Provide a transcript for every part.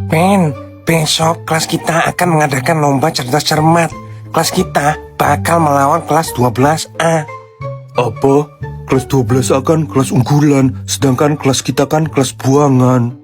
Ben, besok kelas kita akan mengadakan lomba cerdas cermat. Kelas kita bakal melawan kelas 12A. Apa? Kelas 12A kan kelas unggulan, sedangkan kelas kita kan kelas buangan.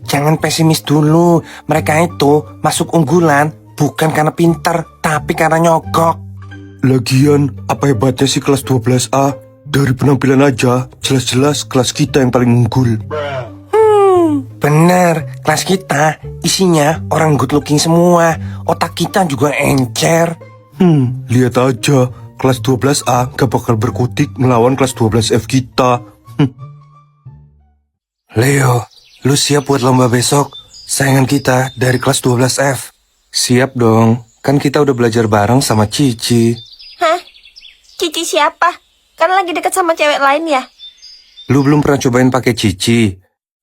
Jangan pesimis dulu. Mereka itu masuk unggulan bukan karena pinter, tapi karena nyogok. Lagian, apa hebatnya sih kelas 12A? Dari penampilan aja, jelas-jelas kelas kita yang paling unggul. Bener, kelas kita isinya orang good looking semua. Otak kita juga encer. Lihat aja, kelas 12A gak bakal berkutik melawan kelas 12F kita. Leo, lu siap buat lomba besok? Saingan kita dari kelas 12F. Siap dong, kan kita udah belajar bareng sama Cici. Hah? Cici siapa? Kan lagi deket sama cewek lain ya? Lu belum pernah cobain pakai Cici?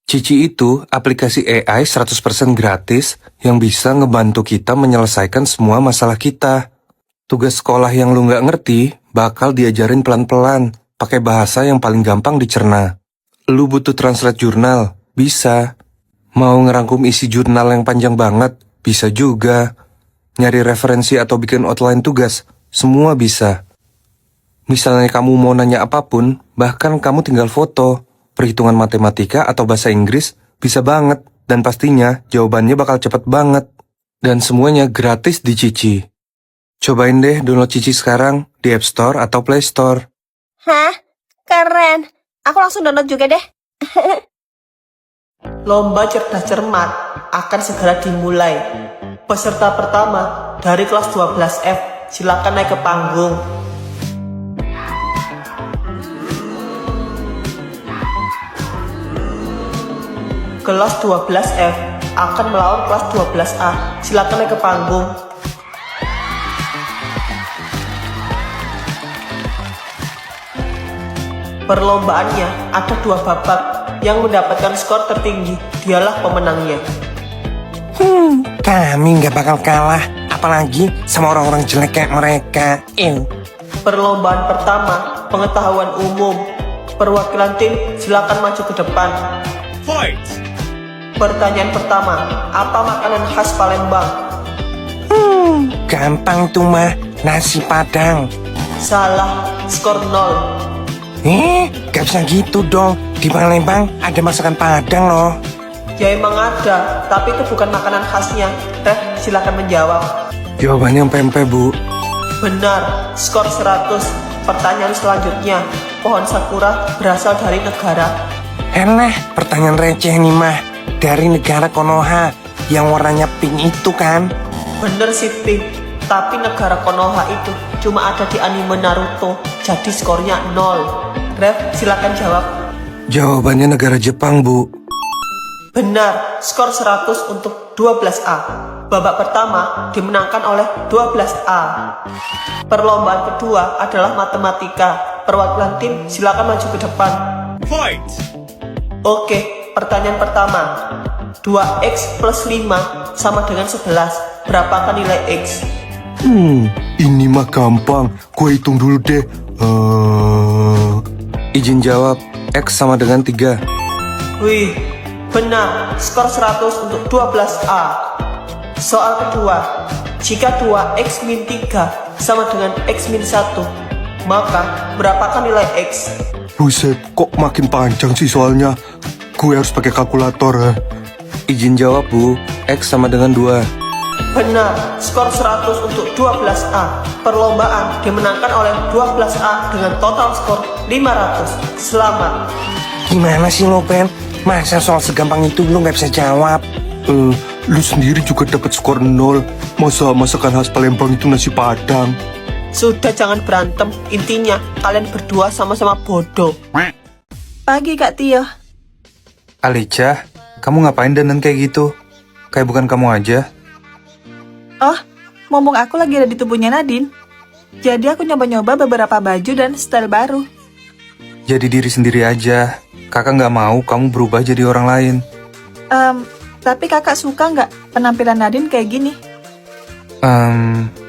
Cici itu aplikasi AI 100% gratis yang bisa ngebantu kita menyelesaikan semua masalah kita. Tugas sekolah yang lu nggak ngerti bakal diajarin pelan-pelan, pakai bahasa yang paling gampang dicerna. Lu butuh translate jurnal? Bisa. Mau ngerangkum isi jurnal yang panjang banget? Bisa juga. Nyari referensi atau bikin outline tugas? Semua bisa. Misalnya kamu mau nanya apapun, bahkan kamu tinggal foto. Perhitungan matematika atau bahasa Inggris bisa banget, dan pastinya jawabannya bakal cepet banget. Dan semuanya gratis di Cici. Cobain deh download Cici sekarang di App Store atau Play Store. Hah? Keren. Aku langsung download juga deh. Lomba cerdas cermat akan segera dimulai. Peserta pertama dari kelas 12F, silakan naik ke panggung. Kelas 12F akan melawan kelas 12A. Silakan naik ke panggung. Perlombaannya ada 2 babak. Yang mendapatkan skor tertinggi, dialah pemenangnya. Kami nggak bakal kalah, apalagi sama orang-orang jelek kayak mereka. Perlombaan pertama, pengetahuan umum. Perwakilan tim silakan maju ke depan. Fight! Pertanyaan pertama, apa makanan khas Palembang? Gampang tuh mah, nasi padang. Salah, skor 0. Gak bisa gitu dong. Di Palembang ada masakan Padang loh. Ya emang ada, tapi itu bukan makanan khasnya. Silakan menjawab. Jawabannya pempek, Bu. Benar, skor 100. Pertanyaan selanjutnya, pohon sakura berasal dari negara. Elah, pertanyaan receh nih mah. Dari negara Konoha yang warnanya pink itu kan. Bener sih Pink, tapi negara Konoha itu cuma ada di anime Naruto, jadi skornya 0. Ref, silakan jawab. Jawabannya negara Jepang, Bu. Benar, skor 100 untuk 12A. Babak pertama dimenangkan oleh 12A. Perlombaan kedua adalah matematika. Perwakilan tim silakan maju ke depan. Fight! Oke, pertanyaan pertama. 2x plus 5 sama dengan 11. Berapakah nilai x? Ini mah gampang. Gue hitung dulu deh. Izin jawab, X sama dengan 3. Wih, benar. Skor 100 untuk 12A. Soal kedua. Jika 2x min 3 sama dengan x min 1, maka berapakah nilai x? Buset, kok makin panjang sih soalnya. Gue harus pakai kalkulator. Izin jawab, Bu. X sama dengan 2. Benar, skor 100 untuk 12A. Perlombaan dimenangkan oleh 12A dengan total skor 500. Selamat. Gimana sih lo, Ben? Masa soal segampang itu lo gak bisa jawab? Lu sendiri juga dapat skor 0. Masa masakan khas Palembang itu nasi padang? Sudah, jangan berantem. Intinya kalian berdua sama-sama bodoh. Pagi Kak Tio. Alicia, kamu ngapain dandan kayak gitu? Kayak bukan kamu aja. Oh, mumpung aku lagi ada di tubuhnya Nadine. Jadi aku nyoba-nyoba beberapa baju dan style baru. Jadi diri sendiri aja. Kakak nggak mau kamu berubah jadi orang lain. Tapi kakak suka nggak penampilan Nadine kayak gini?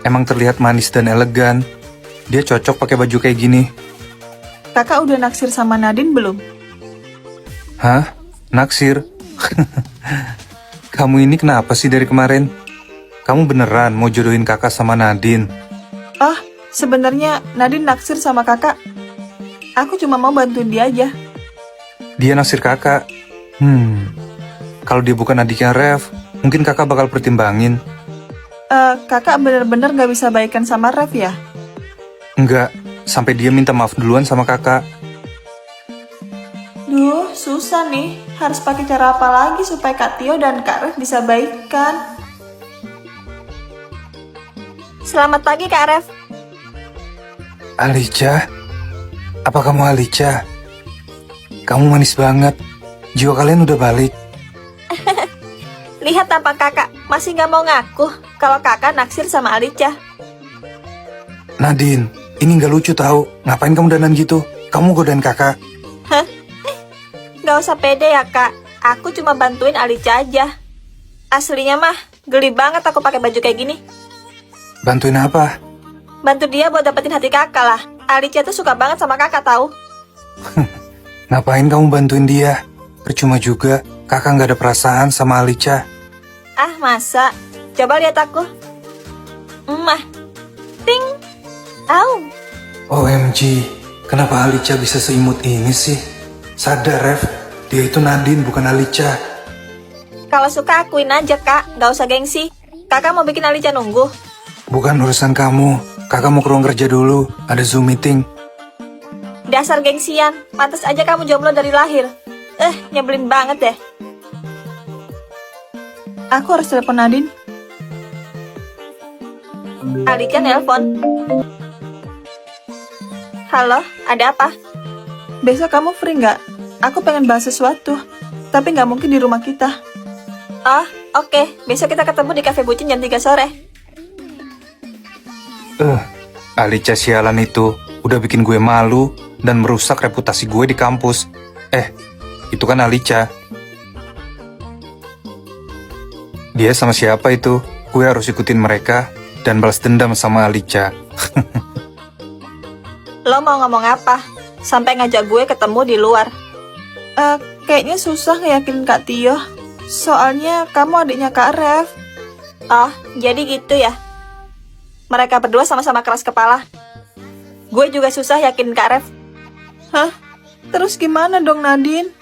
Emang terlihat manis dan elegan. Dia cocok pakai baju kayak gini. Kakak udah naksir sama Nadine belum? Hah? Naksir? Kamu ini kenapa sih dari kemarin? Kamu beneran mau jodohin kakak sama Nadine? Oh, sebenarnya Nadine naksir sama kakak. Aku cuma mau bantuin dia aja. Dia naksir kakak. Kalau dia bukan adiknya Rev, mungkin kakak bakal pertimbangin. Kakak bener-bener gak bisa baikan sama Rev ya? Enggak, sampai dia minta maaf duluan sama kakak. Duh, susah nih. Harus pakai cara apa lagi supaya Kak Tio dan Kak Rev bisa baikan? Selamat pagi Kak Rev. Alicia? Apa kamu Alicia? Kamu manis banget. Jiwa kalian udah balik. Lihat tampak kakak, masih gak mau ngaku kalau kakak naksir sama Alicia. Nadine, ini gak lucu tahu. Ngapain kamu dandan gitu? Kamu godain kakak. Hah? Gak usah pede ya kak, aku cuma bantuin Alicia aja. Aslinya mah, geli banget aku pakai baju kayak gini. Bantuin apa? Bantu dia buat dapetin hati kakak lah. Alicia tuh suka banget sama kakak tahu. Ngapain kamu bantuin dia? Percuma juga, kakak gak ada perasaan sama Alicia. Ah masa? Coba lihat aku. Mah, ting, au. OMG, kenapa Alicia bisa seimut ini sih? Sadar Rev, dia itu Nadine bukan Alicia. Kalau suka akuin aja kak, gak usah gengsi. Kakak mau bikin Alicia nunggu. Bukan urusan kamu, kakak mau ke ruang kerja dulu, ada Zoom meeting. Dasar gengsian, pantas aja kamu jomblo dari lahir. Nyebelin banget deh. Aku harus telepon Nadine. Alicia nelpon. Halo, ada apa? Besok kamu free nggak? Aku pengen bahas sesuatu, tapi nggak mungkin di rumah kita. Oh, oke. Besok kita ketemu di cafe bucin jam 3 sore. Alicia sialan itu udah bikin gue malu dan merusak reputasi gue di kampus. Itu kan Alicia. Dia sama siapa itu? Gue harus ikutin mereka dan balas dendam sama Alicia. Lo mau ngomong apa? Sampai ngajak gue ketemu di luar. Kayaknya susah ngeyakinin Kak Tio. Soalnya kamu adiknya Kak Rev. Oh, jadi gitu ya? Mereka berdua sama-sama keras kepala. Gue juga susah yakin Kak Rev. Hah? Terus gimana dong Nadine?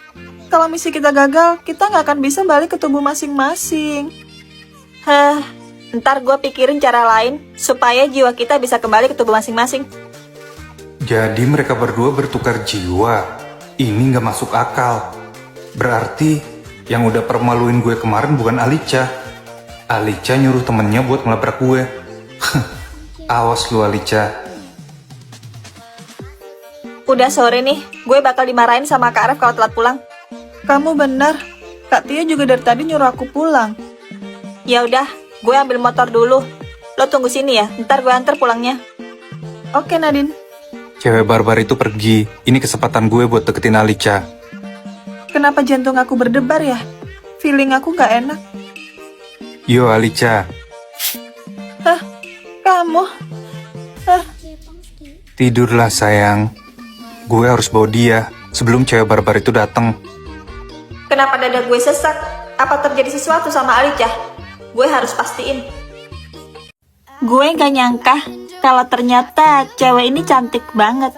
Kalau misi kita gagal, kita nggak akan bisa balik ke tubuh masing-masing. Ntar gue pikirin cara lain supaya jiwa kita bisa kembali ke tubuh masing-masing. Jadi mereka berdua bertukar jiwa. Ini nggak masuk akal. Berarti yang udah permaluin gue kemarin bukan Alicia. Alicia nyuruh temennya buat ngelabrak gue. Awas lu Alicia. Udah sore nih, gue bakal dimarahin sama Kak Rev kalau telat pulang. Kamu benar. Kak Tio juga dari tadi nyuruh aku pulang. Ya udah, gue ambil motor dulu. Lo tunggu sini ya, ntar gue antar pulangnya. Oke Nadine. Cewek barbar itu pergi. Ini kesempatan gue buat deketin Alicia. Kenapa jantung aku berdebar ya? Feeling aku nggak enak. Yo Alicia. Kamu? Tidurlah sayang. Gue harus bawa dia sebelum cewek barbar itu datang. Kenapa dada gue sesak? Apa terjadi sesuatu sama Alicia? Gue harus pastiin. Gue gak nyangka kalau ternyata cewek ini cantik banget.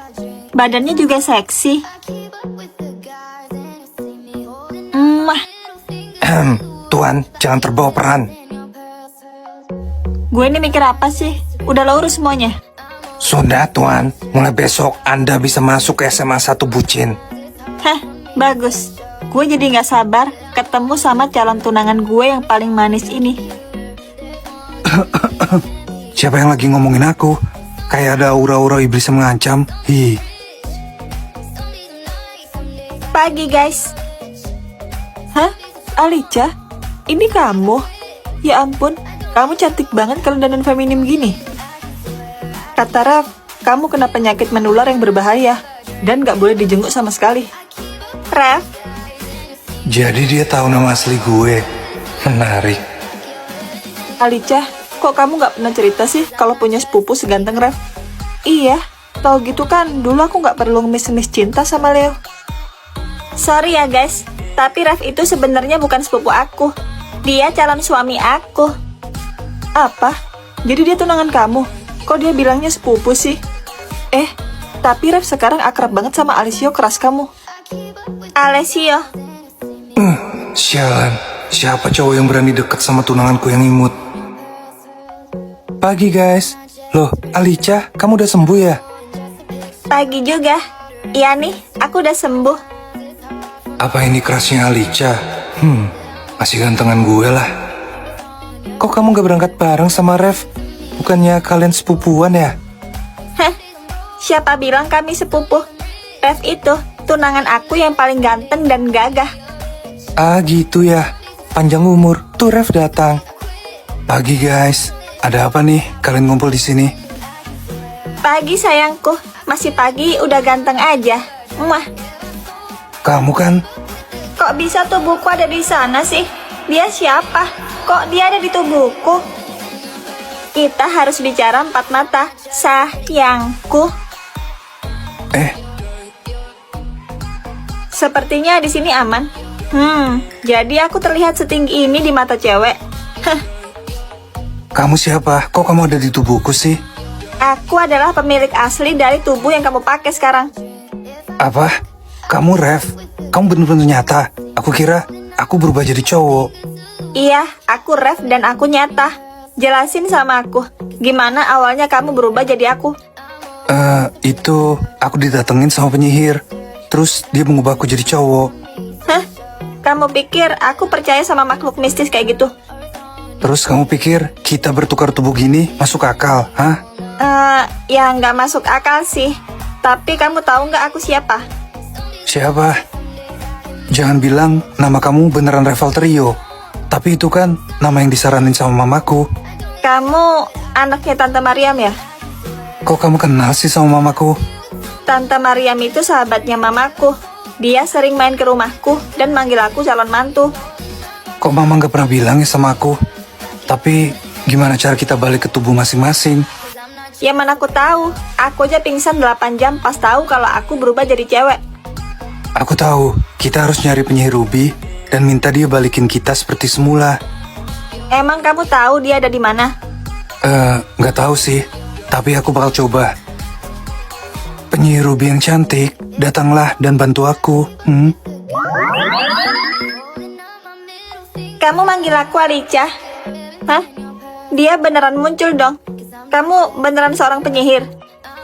Badannya juga seksi. Tuan, jangan terbawa peran. Gue ini mikir apa sih? Udah lo urus semuanya. Sudah Tuan, mulai besok Anda bisa masuk ke SMA 1 Bucin. Bagus. Gue jadi gak sabar ketemu sama calon tunangan gue yang paling manis ini. Siapa yang lagi ngomongin aku? Kayak ada aura-aura iblis yang mengancam. Pagi guys. Alicia? Ini kamu? Ya ampun, kamu cantik banget kalau dandan feminim gini. Kata Rev, kamu kena penyakit menular yang berbahaya dan gak boleh dijenguk sama sekali. Rev, Jadi dia tahu nama asli gue. Menarik. Alicia, kok kamu gak pernah cerita sih kalau punya sepupu seganteng Rev? Iya, tau gitu kan, dulu aku gak perlu ngemis-ngemis cinta sama Leo. sorry ya guys. Tapi Rev itu sebenarnya bukan sepupu aku. Dia calon suami aku. Apa? Jadi dia tunangan kamu? Kok dia bilangnya sepupu sih? Tapi Ref sekarang akrab banget sama Alessio keras kamu. Alessio, Sialan, siapa cowok yang berani deket sama tunanganku yang imut? Pagi guys. Loh, Alicia, kamu udah sembuh ya? pagi juga. Iya nih, aku udah sembuh. Apa ini kerasnya Alicia? Masih gantengan gue lah. Kok kamu gak berangkat bareng sama Ref? Bukannya kalian sepupuan ya? Hah, siapa bilang kami sepupu? Rev itu tunangan aku yang paling ganteng dan gagah. Ah gitu ya, panjang umur. Tuh Ref datang. Pagi guys, ada apa nih kalian ngumpul di sini? Pagi sayangku, masih pagi udah ganteng aja. Muah, Kamu kan? kok bisa tubuhku ada di sana sih? Dia siapa? Kok dia ada di tubuhku? Kita harus bicara empat mata, sayangku. Sepertinya di sini aman. Jadi aku terlihat setinggi ini di mata cewek. Kamu siapa? Kok kamu ada di tubuhku sih? Aku adalah pemilik asli dari tubuh yang kamu pakai sekarang. Apa? Kamu Ref? Kamu bener-bener nyata? Aku kira aku berubah jadi cowok. Iya, aku Rev dan aku nyata. Jelasin sama aku, gimana awalnya kamu berubah jadi aku? Itu aku didatengin sama penyihir. Terus dia mengubah aku jadi cowok. Hah? Kamu pikir aku percaya sama makhluk mistis kayak gitu? Terus kamu pikir kita bertukar tubuh gini masuk akal, hah? Ya nggak masuk akal sih. Tapi kamu tahu nggak aku siapa? Siapa? Jangan bilang nama kamu beneran Revalterio. Tapi itu kan nama yang disaranin sama mamaku. Kamu anaknya Tante Mariam ya? Kok kamu kenal sih sama mamaku? Tante Mariam itu sahabatnya mamaku. Dia sering main ke rumahku dan manggil aku calon mantu. Kok mama gak pernah bilang ya sama aku? Tapi gimana cara kita balik ke tubuh masing-masing? Ya mana aku tahu. Aku aja pingsan 8 jam pas tahu kalau aku berubah jadi cewek. Aku tahu, kita harus nyari penyihir Ruby dan minta dia balikin kita seperti semula. Emang kamu tahu dia ada di mana? Gak tahu sih, tapi aku bakal coba. Penyihir Ruby yang cantik, datanglah dan bantu aku. Kamu manggil aku Alicia? Hah? Dia beneran muncul dong. Kamu beneran seorang penyihir.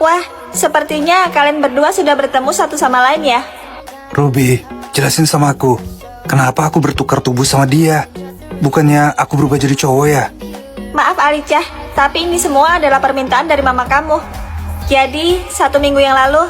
Wah, sepertinya kalian berdua sudah bertemu satu sama lain ya. Ruby, jelasin sama aku, kenapa aku bertukar tubuh sama dia? Bukannya aku berubah jadi cowok ya? Maaf Alicia, tapi ini semua adalah permintaan dari mama kamu. Jadi, 1 minggu yang lalu,